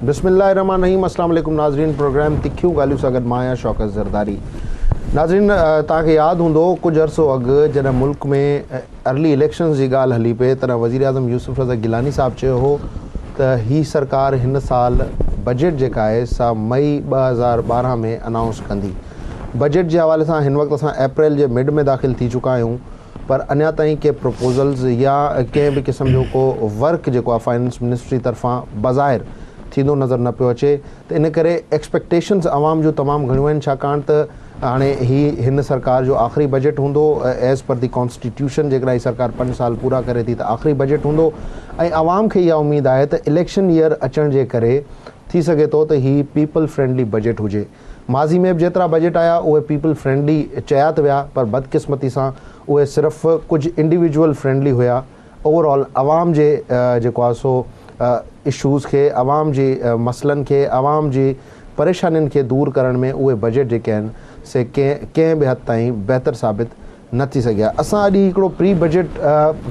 बिस्मिल्लाहिर्रहमानिर्रहीम। अस्सलाम वालेकुम नाज़रीन। प्रोग्राम तिखियूं ॻाल्हियूं सां गॾु मां आहियां शौकत ज़रदारी। नाज़रीन, तव्हांखे यादि हूंदो कुझु अरसो अॻु जॾहिं मुल्क में अर्ली इलेक्शंस जी ॻाल्हि हली पई, तॾहिं वज़ीर आज़म यूसुफ रज़ा गिलानी साहिबु चयो हो त ही सरकार हिन साल बजट जेका आहे सा मई 2012 में अनाउंस कंदी। बजट जे हवाले सां हिन वक़्तु असां अप्रैल जे मिड में दाख़िल थी चुका आहियूं, पर अञा ताईं के प्रपोज़ल्स या कंहिं बि क़िस्म जो को वर्क जेको आहे फाइनेंस मिनिस्ट्री तरफ़ां बज़ाहिर थींदो नज़र न पियो अचे। त इन करे एक्सपेक्टेशन्स आवाम जूं तमामु घणियूं आहिनि, छाकाणि त हाणे हिन सरकार जो आख़िरी बजट हूंदो एज़ पर दी कॉन्स्टिट्यूशन। जेकॾहिं हीअ सरकार 5 साल पूरा करे थी त आख़िरी बजट हूंदो ऐं आवाम खे इहा उमेदु आहे त इलेक्शन ईयर अचण जे करे थी सघे थो त हीअ पीपल फ्रेंडली बजट हुजे। माज़ी में बि जेतिरा बजट आया उहे पीपल फ्रेंडली चया त विया, पर बदकिस्मती सां उहे सिर्फ़ु कुझु इंडिविजुअल फ्रेंडली हुया। ओवरऑल आवाम जे जेको आहे सो इशूज़ खे, आवाम जी मसइलनि खे, आवाम जी परेशानियुनि खे दूर करण में उहे बजट जेके आहिनि से कंहिं बि हद ताईं बहितर साबित न थी सघिया। असां अॼु हिकिड़ो प्री बजट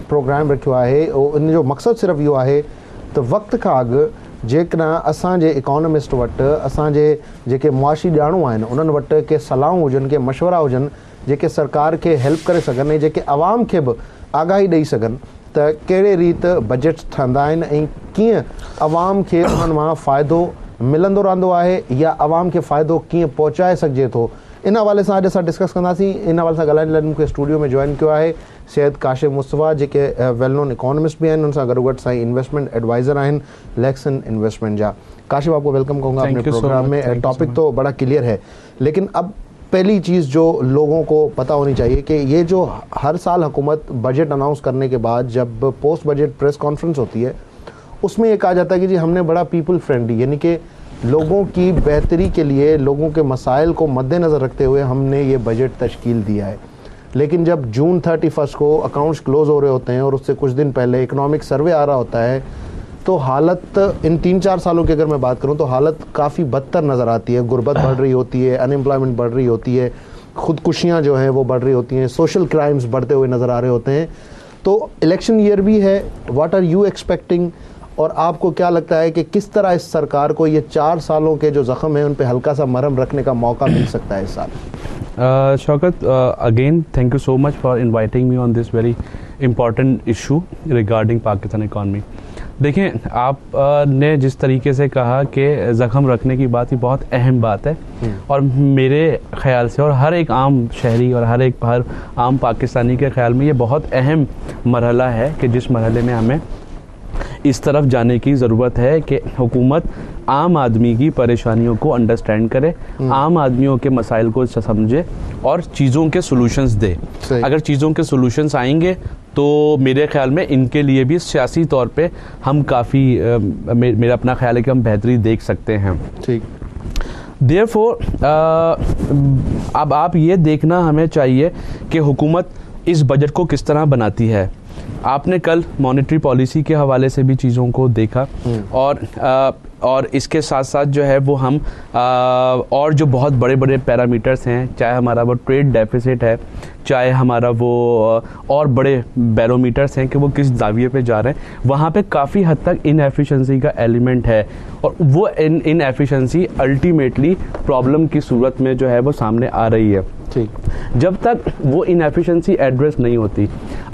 प्रोग्राम रखियो आहे। इन जो मक़सदु सिर्फ़ु इहो आहे त वक़्त खां अॻु जेकॾहिं असांजे इकोनॉमिस्ट वटि, असांजे जेके मुआशी ॼाणू आहिनि उन्हनि वटि के सलाहूं हुजनि, के मशवरा हुजनि जेके सरकार खे हेल्प करे सघनि ऐं जेके आवाम खे बि आगाही ॾेई सघनि त कहिड़े रीति बजट्स ठहंदा आहिनि ऐं कीअं आवाम खे उन्हनि मां फ़ाइदो मिलंदो रहंदो आहे या आवाम खे फ़ाइदो कीअं पहुचाए सघिजे थो। इन हवाले सां अॼु असां डिस्कस कंदासीं। इन हवाले सां ॻाल्हाइण लाइ मूंखे स्टूडियो में जॉइन कयो आहे सैयद काशिफ मुस्तफ़ा, जेके वेल नोन इकोनॉमिस्ट भी हैं। उनसे गॾोगॾु साईं इन्वेस्टमेंट एडवाइज़र हैं लैक्सन इन्वेस्टमेंट जा। काशिफ, आपको वेलकम कहूँगा अपने प्रोग्राम में। टॉपिक तो बड़ा क्लियर है, लेकिन अब पहली चीज़ जो लोगों को पता होनी चाहिए कि ये जो हर साल हुकूमत बजट अनाउंस करने के बाद जब पोस्ट बजट प्रेस कॉन्फ्रेंस होती है उसमें ये कहा जाता है कि जी हमने बड़ा पीपल फ्रेंडली, यानी कि लोगों की बेहतरी के लिए, लोगों के मसाइल को मद्देनज़र रखते हुए हमने ये बजट तश्कील दिया है। लेकिन जब जून 31 को अकाउंट्स क्लोज़ हो रहे होते हैं और उससे कुछ दिन पहले इकनॉमिक सर्वे आ रहा होता है तो हालत इन 3-4 सालों की अगर मैं बात करूं तो हालत काफ़ी बदतर नज़र आती है। गुर्बत बढ़ रही होती है, अनएम्प्लॉयमेंट बढ़ रही होती है, ख़ुदकुशियाँ जो हैं वो बढ़ रही होती हैं, सोशल क्राइम्स बढ़ते हुए नज़र आ रहे होते हैं। तो इलेक्शन ईयर भी है, व्हाट आर यू एक्सपेक्टिंग, और आपको क्या लगता है कि किस तरह इस सरकार को ये 4 सालों के जो ज़ख्म है उन पर हल्का सा मरहम रखने का मौका मिल सकता है इस साल? Shaukat, again thank you so much for inviting me on this very important issue regarding Pakistan economy. देखें, आप ने जिस तरीके से कहा कि ज़ख्म रखने की बात, ये बहुत अहम बात है और मेरे ख़्याल से और हर एक आम शहरी और हर आम पाकिस्तानी के ख़्याल में ये बहुत अहम मरहला है कि जिस मरहले में हमें इस तरफ जाने की ज़रूरत है कि हुकूमत आम आदमी की परेशानियों को अंडरस्टैंड करे, आम आदमियों के मसाइल को समझे और चीज़ों के सॉल्यूशंस दे। अगर चीज़ों के सॉल्यूशंस आएंगे तो मेरे ख्याल में इनके लिए भी सियासी तौर पे हम काफ़ी मेरा अपना ख्याल है कि हम बेहतरी देख सकते हैं। ठीक। देयरफॉर अब आप ये देखना हमें चाहिए कि हुकूमत इस बजट को किस तरह बनाती है। आपने कल मॉनेटरी पॉलिसी के हवाले से भी चीज़ों को देखा और इसके साथ साथ जो है वो हम और जो बहुत बड़े बड़े पैरामीटर्स हैं, चाहे हमारा वो ट्रेड डेफिसिट है, चाहे हमारा वो और बड़े बैरोमीटर्स हैं कि वो किस दाविये पे जा रहे हैं, वहाँ पे काफ़ी हद तक इनएफिशिएंसी का एलिमेंट है और वो इनएफिशिएंसी अल्टीमेटली प्रॉब्लम की सूरत में जो है वो सामने आ रही है। ठीक। जब तक वो इनएफिशिएंसी एड्रेस नहीं होती,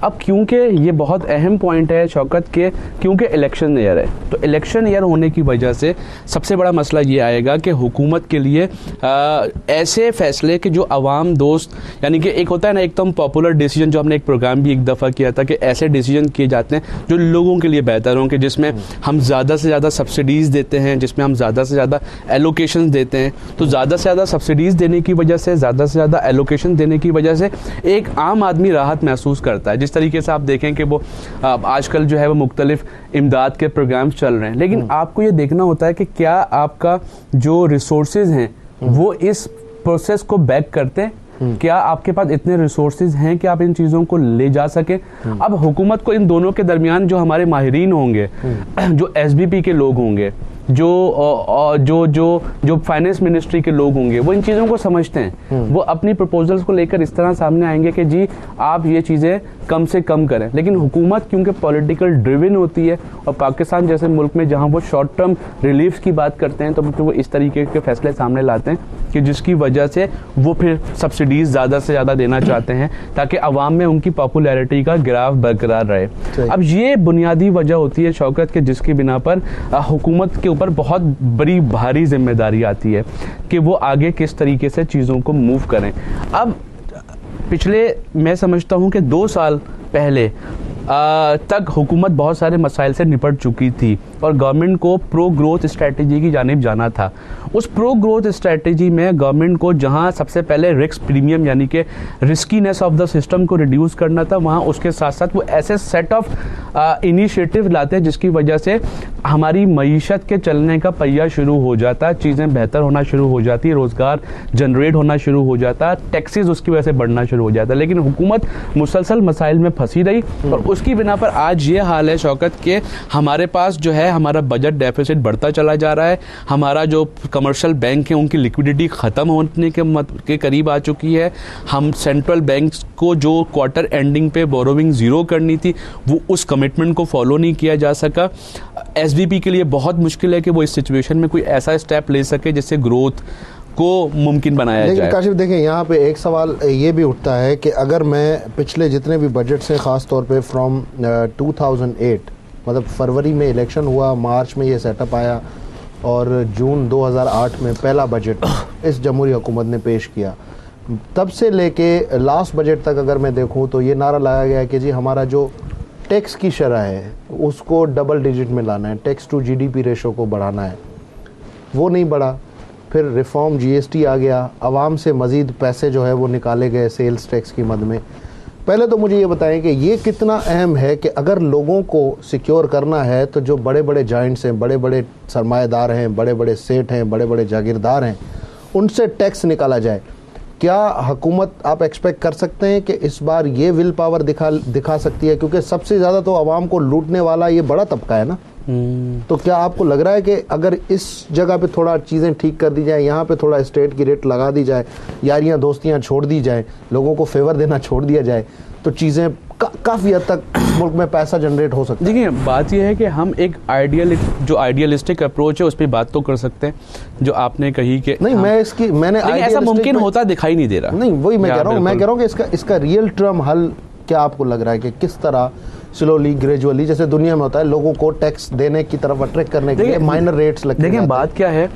अब क्योंकि ये बहुत अहम पॉइंट है शौकत के, क्योंकि इलेक्शन ईयर है, तो इलेक्शन ईयर होने की वजह से सबसे बड़ा मसला ये आएगा कि हुकूमत के लिए ऐसे फैसले कि जो आवाम दोस्त, यानी कि एक होता है ना एकदम पॉपुलर डिसीजन, जो हमने एक प्रोग्राम भी एक दफ़ा किया था कि ऐसे डिसीजन किए जाते हैं जो लोगों के लिए बेहतर हों, कि जिसमें हम ज़्यादा से ज़्यादा सब्सिडीज़ देते हैं, जिसमें हम ज़्यादा से ज़्यादा एलोकेशन देते हैं। तो ज़्यादा से ज़्यादा सब्सिडीज़ देने की वजह से, ज़्यादा से ज़्यादा एलोकेशन देने की वजह से एक आम आदमी राहत महसूस करता है। जिस तरीके से आप देखें कि वो आजकल जो है वो मुख्तलिफ इमदाद के प्रोग्राम्स चल रहे हैं, लेकिन आपको ये देखना होता है कि क्या आपका जो रिसोर्सेज हैं वो इस प्रोसेस को बैक करते हैं, क्या आपके पास इतने रिसोर्सेज हैं कि आप इन चीज़ों को ले जा सकें। अब हुकूमत को इन दोनों के दरमियान जो हमारे माहिरीन होंगे, जो एसबीपी के लोग होंगे, जो फाइनेंस मिनिस्ट्री के लोग होंगे वो इन चीज़ों को समझते हैं, वो अपनी प्रपोजल्स को लेकर इस तरह सामने आएंगे कि जी आप ये चीज़ें कम से कम करें। लेकिन हुकूमत क्योंकि पॉलिटिकल ड्रिवन होती है और पाकिस्तान जैसे मुल्क में जहां वो शॉर्ट टर्म रिलीफ की बात करते हैं तो फिर वो इस तरीके के फैसले सामने लाते हैं कि जिसकी वजह से वो फिर सब्सिडीज़ ज़्यादा से ज़्यादा देना चाहते हैं ताकि अवाम में उनकी पॉपुलैरिटी का ग्राफ बरकरार रहे। अब ये बुनियादी वजह होती है शौकत के जिसकी बिना पर हुकूमत के ऊपर बहुत बड़ी भारी जिम्मेदारी आती है कि वो आगे किस तरीके से चीज़ों को मूव करें। अब पिछले मैं समझता हूँ कि 2 साल पहले तक हुकूमत बहुत सारे मसाइल से निपट चुकी थी और गवर्नमेंट को प्रो ग्रोथ स्ट्रेटजी की जानिब जाना था। उस प्रो ग्रोथ स्ट्रेटजी में गवर्नमेंट को जहां सबसे पहले रिस्क प्रीमियम यानी कि रिस्कीनेस ऑफ द सिस्टम को रिड्यूस करना था, वहां उसके साथ साथ वो ऐसे सेट ऑफ इनिशिएटिव लाते हैं जिसकी वजह से हमारी मईशत के चलने का पहिया शुरू हो जाता है, चीज़ें बेहतर होना शुरू हो जाती है, रोज़गार जनरेट होना शुरू हो जाता है, टैक्सेस उसकी वजह से बढ़ना शुरू हो जाता है। लेकिन हुकूमत मुसलसल मसाइल में फंसी रही और उसकी बिना पर आज ये हाल है शौकत के हमारे पास जो है हमारा बजट डेफिसिट बढ़ता चला जा रहा है, हमारा जो कमर्शियल बैंक है उनकी लिक्विडिटी ख़त्म होने के करीब आ चुकी है। हम सेंट्रल बैंक को जो क्वार्टर एंडिंग पे बोरोविंग ज़ीरो करनी थी वो उस कमिटमेंट को फॉलो नहीं किया जा सका। एसडीपी के लिए बहुत मुश्किल है कि वो इस सिचुएशन में कोई ऐसा स्टेप ले सके जिससे ग्रोथ को मुमकिन बनाया जाए। काशिफ देखें यहाँ पे एक सवाल ये भी उठता है कि अगर मैं पिछले जितने भी बजट्स हैं ख़ास तौर पे फ्रॉम 2008 मतलब फरवरी में इलेक्शन हुआ, मार्च में ये सेटअप आया और जून 2008 में पहला बजट इस जमहूरी हुकूमत ने पेश किया, तब से लेके लास्ट बजट तक अगर मैं देखूँ तो ये नारा लगाया गया है कि जी हमारा जो टैक्स की शरह है उसको डबल डिजिट में लाना है, टैक्स टू जीडीपी रेशो को बढ़ाना है, वो नहीं बढ़ा। फिर रिफॉर्म जीएसटी आ गया, आवाम से मज़ीद पैसे जो है वो निकाले गए सेल्स टैक्स की मद में। पहले तो मुझे ये बताएं कि ये कितना अहम है कि अगर लोगों को सिक्योर करना है तो जो बड़े बड़े जाइंट्स हैं, बड़े बड़े सरमाएदार हैं, बड़े बड़े सेठ हैं, बड़े बड़े जागीरदार हैं, उनसे टैक्स निकाला जाए। क्या हुकूमत आप एक्सपेक्ट कर सकते हैं कि इस बार ये विल पावर दिखा सकती है? क्योंकि सबसे ज़्यादा तो आवाम को लूटने वाला ये बड़ा तबका है ना। तो क्या आपको लग रहा है कि अगर इस जगह पे थोड़ा चीज़ें ठीक कर दी जाए, यहाँ पे थोड़ा स्टेट की रेट लगा दी जाए, यारियाँ दोस्तियाँ छोड़ दी जाए, लोगों को फेवर देना छोड़ दिया जाए, तो चीज़ें काफ़ी हद तक मुल्क में पैसा जनरेट हो सकता है? देखिए बात यह है कि हम एक आइडियलिस्टिक अप्रोच है उस पर बात तो कर सकते हैं जो आपने कही कि नहीं, मैंने ऐसा मुमकिन होता दिखाई नहीं दे रहा। नहीं, वही मैं कह रहा हूँ कि इसका रियल टर्म हल क्या आपको लग रहा है कि किस तरह स्लोली ग्रेजुअली जैसे दुनिया में होता है लोगों को टैक्स देने की तरफ अट्रैक्ट करने के लिए माइनर रेट्स लगते हैं? देखिए बात क्या है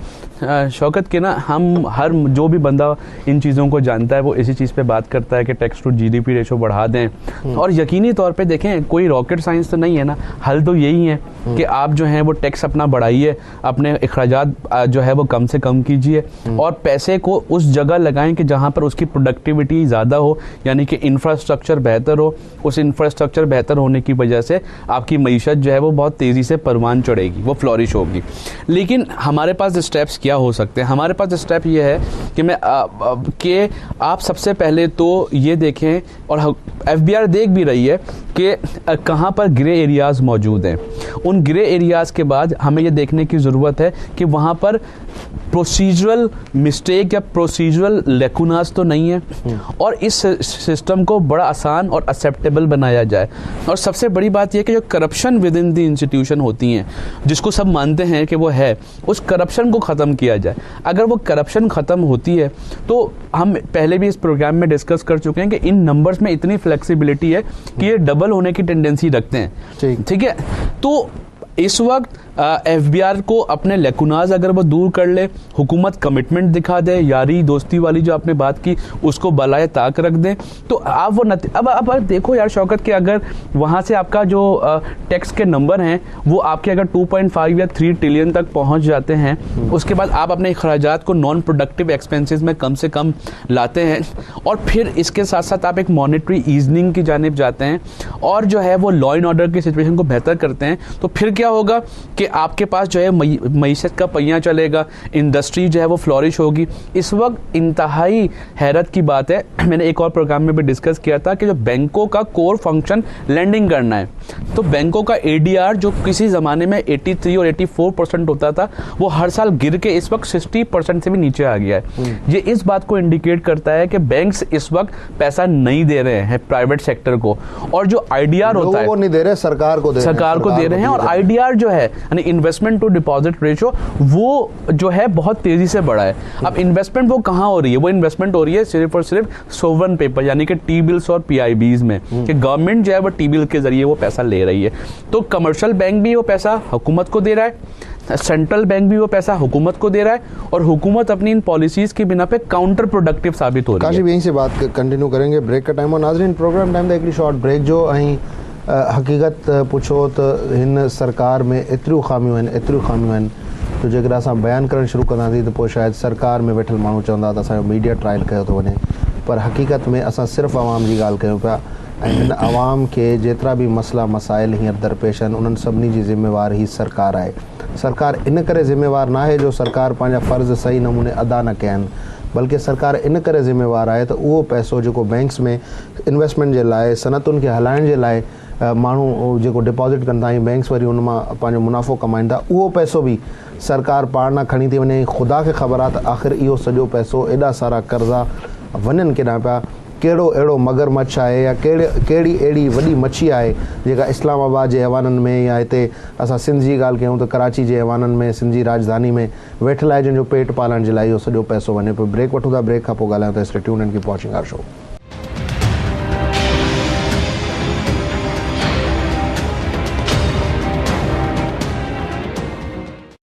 शौकत के ना, हम हर जो भी बंदा इन चीज़ों को जानता है वो इसी चीज़ पे बात करता है कि टैक्स टू जीडीपी रेशो बढ़ा दें। और यकीनी तौर पे देखें कोई रॉकेट साइंस तो नहीं है ना, हल तो यही है कि आप जो है वो टैक्स अपना बढ़ाइए, अपने अखराजात जो है वो कम से कम कीजिए और पैसे को उस जगह लगाएं कि जहाँ पर उसकी प्रोडक्टिविटी ज़्यादा हो, यानी कि इंफ्रास्ट्रक्चर बेहतर हो। उस इंफ्रास्ट्रक्चर बेहतर होने की वजह से आपकी मईशत जो है वो बहुत तेज़ी से परवान चढ़ेगी, वो फ्लॉरिश होगी। लेकिन हमारे पास स्टेप्स क्या हो सकते हैं? हमारे पास स्टेप ये है कि आप सबसे पहले तो ये देखें और एफबीआर देख भी रही है कि कहाँ पर ग्रे एरियाज़ मौजूद हैं। उन ग्रे एरियाज़ के बाद हमें ये देखने की ज़रूरत है कि वहाँ पर प्रोसीजरल मिस्टेक या प्रोसीजरल लेकुनास तो नहीं है और इस सिस्टम को बड़ा आसान और एक्सेप्टेबल बनाया जाए। और सबसे बड़ी बात यह कि जो corruption with in the institution होती हैं जिसको सब मानते हैं कि वो है, उस करप्शन को ख़त्म किया जाए। अगर वो करप्शन ख़त्म होती है तो हम पहले भी इस प्रोग्राम में डिस्कस कर चुके हैं कि इन नंबर्स में इतनी फ्लेक्सिबिलिटी है कि ये डबल होने की टेंडेंसी रखते हैं। ठीक है, तो इस वक्त एफबीआर को अपने लेकुनाज अगर वो दूर कर ले, हुकूमत कमिटमेंट दिखा दे, यारी दोस्ती वाली जो आपने बात की उसको बलाए ताक रख दें, तो आप वो अब देखो यार शौकत के अगर वहाँ से आपका जो टैक्स के नंबर हैं वो आपके अगर 2.5 या 3 ट्रिलियन तक पहुँच जाते हैं, उसके बाद आप अपने अखराजात को नॉन प्रोडक्टिव एक्सपेंसेस में कम से कम लाते हैं और फिर इसके साथ साथ आप एक मॉनेटरी ईजनिंग की जानिब जाते हैं और जो है वो लॉ एंड ऑर्डर की सिचुएशन को बेहतर करते हैं, तो फिर क्या होगा कि कि आपके पास जो है मईशत का पहिया चलेगा, इंडस्ट्री जो है वो फ्लोरिश होगी। इस वक्त इंतहाई हैरत की बात है, मैंने एक और प्रोग्राम में भी डिस्कस किया था कि जो बैंकों का कोर फंक्शन लेंडिंग करना है, तो बैंकों का एडीआर जो किसी ज़माने में 83 और 84% होता था, वो हर साल गिर के इस वक्त 60% से भी नीचे आ गया है। ये इस बात को इंडिकेट करता है कि बैंक्स इस वक्त पैसा नहीं दे रहे हैं प्राइवेट सेक्टर को, और जो आईडीआर होता है वो नहीं दे रहे, सरकार को दे रहे हैं। और आईडीआर जो है यानी इन्वेस्टमेंट टू डिपॉजिट रेशियो, वो जो है बहुत तेजी से बढ़ा है। अब इन्वेस्टमेंट वो कहाँ हो रही है? वो इन्वेस्टमेंट हो रही है सिर्फ और सिर्फ सोवरन पेपर यानी कि टी बिल्स और पीआईबीज में, कि गवर्नमेंट जो है वो टी बिल के जरिए वो पैसा ले रही है। तो कमर्शियल बैंक भी वो पैसा हुकूमत को दे रहा है, सेंट्रल बैंक भी वो पैसा हुकूमत को दे रहा है, और हुकूमत अपनी इन पॉलिसीज की बिना पे काउंटर प्रोडक्टिव साबित हो रही है। काशिफ, यहीं से बात कंटिन्यू करेंगे, ब्रेक का टाइम और नाज़रीन प्रोग्राम टाइम हिकिड़ी शॉर्ट ब्रेक जो ऐं हक़ीक़त पुछो त हिन सरकार में एतिरियूं ख़ामियूं आहिनि तो जेकर असां बयानु करणु शुरू कंदासीं त पोइ शायदि सरकार में वेठल माण्हू चवंदा त असांजो मीडिया ट्रायल कयो थो वञे, पर हक़ीक़त में असां सिर्फ़ु आवाम जी ॻाल्हि कयूं पिया। ऐं हिन आवाम खे जेतिरा बि मसइला मसाइल हींअर दरपेश आहिनि उन्हनि सभिनी जी ज़िम्मेवार ही सरकार आहे। सरकार इन करे ज़िम्मेवार न आहे जो सरकार पंहिंजा फ़र्ज़ सही नमूने अदा न कया आहिनि, बल्कि सरकार इन करे ज़िम्मेवार आहे त उहो पैसो जेको बैंक्स में इन्वेस्टमेंट जे लाइ, सनतुनि खे हलाइण जे लाइ माण्हू जेको डिपॉज़िट कंदा आहियूं, बैंक्स वरी उन मां पंहिंजो मुनाफ़ो कमाइनि था, उहो पैसो बि सरकार पाण न खणी थी वञे। ख़ुदा खे ख़बर आहे त आख़िर इहो सॼो पैसो एॾा सारा कर्ज़ा वञनि केॾांहुं पिया, कहिड़ो अहिड़ो मगरमच्छ आहे या कहिड़ी अहिड़ी वॾी मच्छी आहे जेका इस्लामाबाद जे हवाननि में या हिते असां सिंध जी ॻाल्हि कयूं त कराची जे हवाननि में, सिंध जी राजधानी में वेठल आहे, जंहिंजो पेट पालण जे लाइ इहो सॼो पैसो वञे पियो। ब्रेक वठूं था, ब्रेक खां पोइ ॻाल्हायूं था। Stay tuned and keep watching our show.